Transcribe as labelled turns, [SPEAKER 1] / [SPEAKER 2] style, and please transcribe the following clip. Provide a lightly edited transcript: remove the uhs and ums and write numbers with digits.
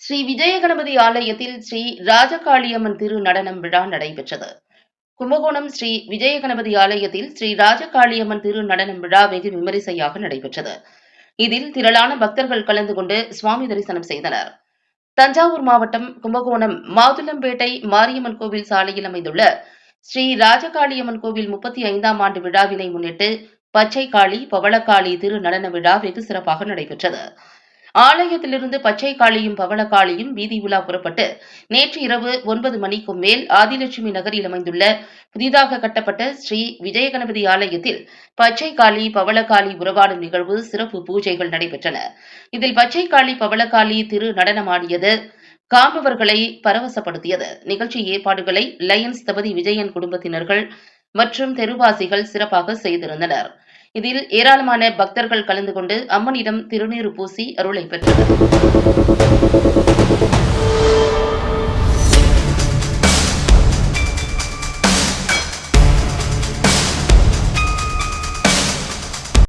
[SPEAKER 1] ஸ்ரீ விஜயகணபதி ஆலயத்தில் ஸ்ரீ ராஜகாளியம்மன் திரு நடனம் விழா நடைபெற்றது. கும்பகோணம் ஸ்ரீ விஜயகணபதி ஆலயத்தில் ஸ்ரீ ராஜகாளியம்மன் திரு நடனம் விழா வெகு விமரிசையாக நடைபெற்றது. இதில் திரளான பக்தர்கள் கலந்து கொண்டு சுவாமி தரிசனம் செய்தனர். தஞ்சாவூர் மாவட்டம் கும்பகோணம் மாதுளம்பேட்டை மாரியம்மன் கோவில் சாலையில் அமைந்துள்ள ஸ்ரீ ராஜகாளியம்மன் கோவில் 35ஆம் ஆண்டு விழாவினை முன்னிட்டு பச்சை காளி பவளக்காளி திரு நடன விழா வெகு சிறப்பாக நடைபெற்றது. ஆலயத்திலிருந்து பச்சை காளியும் பவளக்காளியும் வீதி உலா புறப்பட்டு நேற்று இரவு 9 மணிக்கும் மேல் ஆதிலட்சுமி நகரில் அமைந்துள்ள புதிதாக கட்டப்பட்ட ஸ்ரீ விஜயகணபதி ஆலயத்தில் பச்சை காளி பவளக்காளி உறவாடும் நிகழ்வு சிறப்பு பூஜைகள் நடைபெற்றன. இதில் பச்சை காளி பவளக்காளி திரு நடனமாடியது காண்பவர்களை பரவசப்படுத்தியது. நிகழ்ச்சி ஏற்பாடுகளை லயன்ஸ் தபதி விஜயன் குடும்பத்தினர்கள் மற்றும் தெருவாசிகள் சிறப்பாக செய்திருந்தனர். இதில் ஏராளமான பக்தர்கள் கலந்து கொண்டு அம்மனிடம் திருநீறு பூசி அருளை பெற்றனர்.